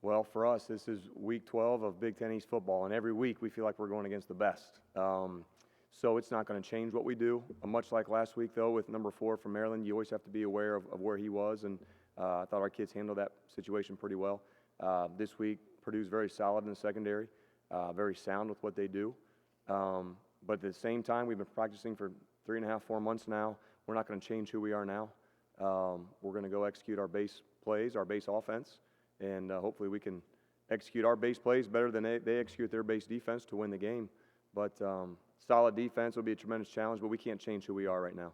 Well, for us, this is week 12 of Big Ten East football, and every week we feel like we're going against the best. So it's not going to change what we do. Much like last week, though, with number 4 from Maryland, you always have to be aware of where he was, and I thought our kids handled that situation pretty well. This week, Purdue's very solid in the secondary, very sound with what they do. But at the same time, we've been practicing for 3.5, 4 months now. We're not going to change who we are now. We're going to go execute our base plays, our base offense, and hopefully we can execute our base plays better than they execute their base defense to win the game. But solid defense will be a tremendous challenge, but we can't change who we are right now.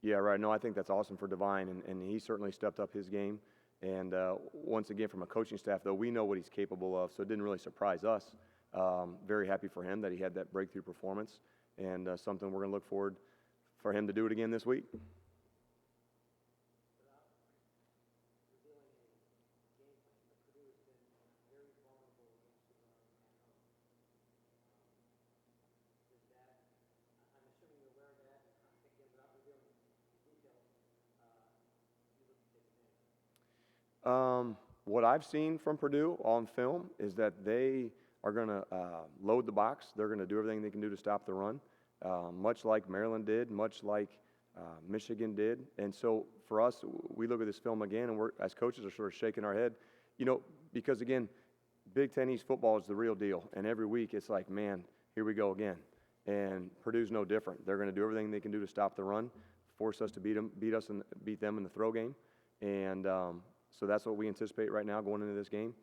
Yeah, right. No, I think that's awesome for Divine, and he certainly stepped up his game. And once again, from a coaching staff, though, we know what he's capable of, so it didn't really surprise us. Very happy for him that he had that breakthrough performance, and something we're going to look forward for him to do it again this week. What I've seen from Purdue on film is that they are going to load the box. They're going to do everything they can do to stop the run, much like Maryland did, much like Michigan did. And so for us, we look at this film again, and we're, as coaches, are sort of shaking our head, because again, Big Ten East football is the real deal. And every week it's like, man, here we go again. And Purdue's no different. They're going to do everything they can do to stop the run, force us to beat them in the throw game, and so that's what we anticipate right now going into this game.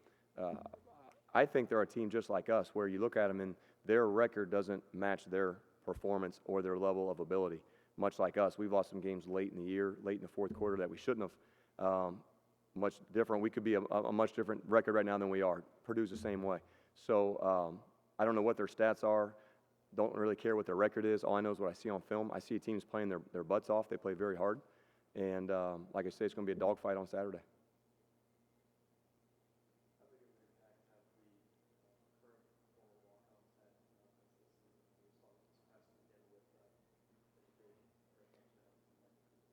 I think they're a team just like us, where you look at them and their record doesn't match their performance or their level of ability. Much like us, we've lost some games late in the year, late in the fourth quarter that we shouldn't have. Much different. We could be a much different record right now than we are. Purdue's the same way. So I don't know what their stats are. Don't really care what their record is. All I know is what I see on film. I see teams playing their butts off. They play very hard. And like I say, it's going to be a dogfight on Saturday.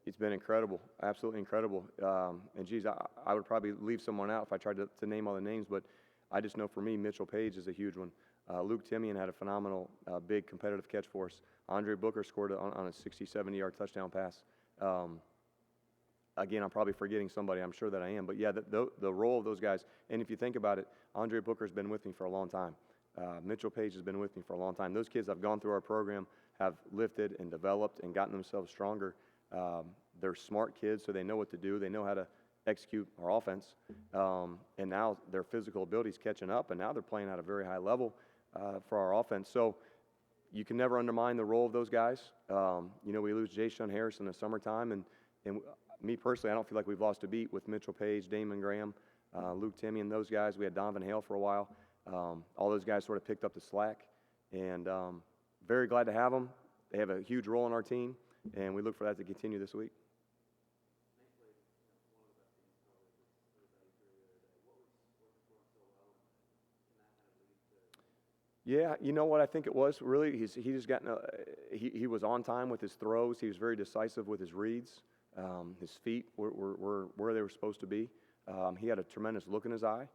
It's been incredible, absolutely incredible. And geez, I would probably leave someone out if I tried to name all the names, but I just know for me, Mitchell Page is a huge one. Luke Timian had a phenomenal, big competitive catch for us. Andre Booker scored on a 60, 70-yard touchdown pass. Again, I'm probably forgetting somebody. I'm sure that I am. But yeah, the role of those guys, and if you think about it, Andre Booker's been with me for a long time. Mitchell Page has been with me for a long time. Those kids have gone through our program, have lifted and developed and gotten themselves stronger. They're smart kids, so they know what to do. They know how to execute our offense. And now their physical ability is catching up, and now they're playing at a very high level for our offense. So you can never undermine the role of those guys. We lose Jay Shun Harris in the summertime, and me personally, I don't feel like we've lost a beat with Mitchell Page, Damon Graham, Luke Timian, those guys. We had Donovan Hale for a while. All those guys sort of picked up the slack, and very glad to have them. They have a huge role in our team, and we look for that to continue this week. Yeah, you know what I think it was? Really, he just got he was on time with his throws. He was very decisive with his reads. His feet were where they were supposed to be. He had a tremendous look in his eye,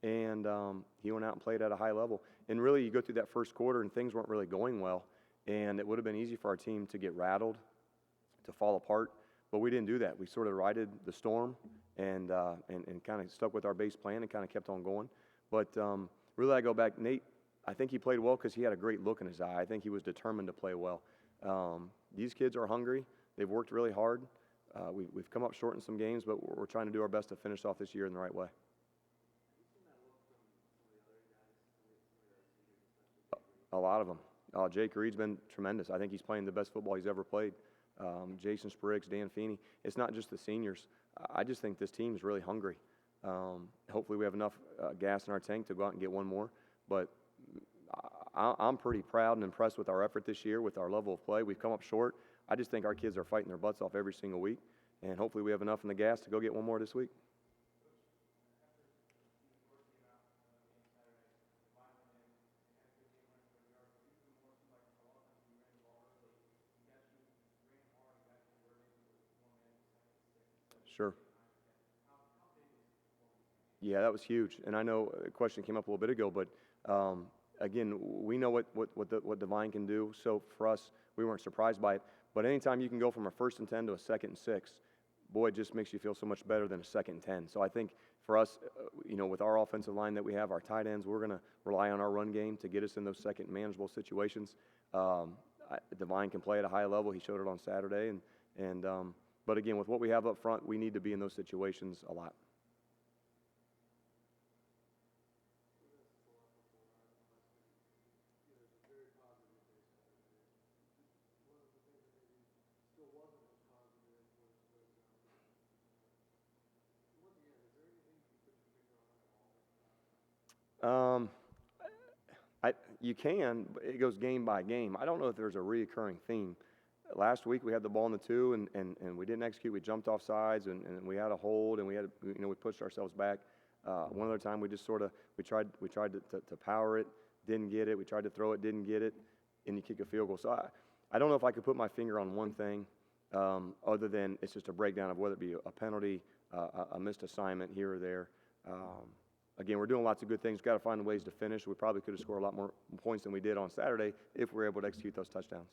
and he went out and played at a high level. And really, you go through that first quarter, and things weren't really going well, and it would have been easy for our team to get rattled, to fall apart, but we didn't do that. We sort of righted the storm and kind of stuck with our base plan and kind of kept on going. But really, I go back, Nate. I think he played well because he had a great look in his eye. I think he was determined to play well. These kids are hungry. They've worked really hard. We've come up short in some games, but we're trying to do our best to finish off this year in the right way. A lot of them. Jake Reed's been tremendous. I think he's playing the best football he's ever played. Jason Spriggs, Dan Feeney. It's not just the seniors. I just think this team is really hungry. Hopefully we have enough gas in our tank to go out and get one more. But I'm pretty proud and impressed with our effort this year, with our level of play. We've come up short. I just think our kids are fighting their butts off every single week, and hopefully we have enough in the gas to go get one more this week. Sure. Yeah, that was huge. And I know a question came up a little bit ago, but again, we know what Divine can do. So for us, we weren't surprised by it. But anytime you can go from a 1st and 10 to a 2nd and 6, boy, it just makes you feel so much better than a 2nd and 10. So I think for us, with our offensive line that we have, our tight ends, we're going to rely on our run game to get us in those second manageable situations. Divine can play at a high level. He showed it on Saturday. But again, with what we have up front, we need to be in those situations a lot. Um, you can, but it goes game by game. I don't know if there's a reoccurring theme. Last week we had the ball in the 2 and we didn't execute. We jumped off sides and we had a hold and we pushed ourselves back. One other time we just we tried to power it, didn't get it. We tried to throw it, didn't get it, and you kick a field goal. So I don't know if I could put my finger on one thing other than it's just a breakdown of whether it be a penalty, a missed assignment here or there. Again, we're doing lots of good things. We've got to find ways to finish. We probably could have scored a lot more points than we did on Saturday if we were able to execute those touchdowns.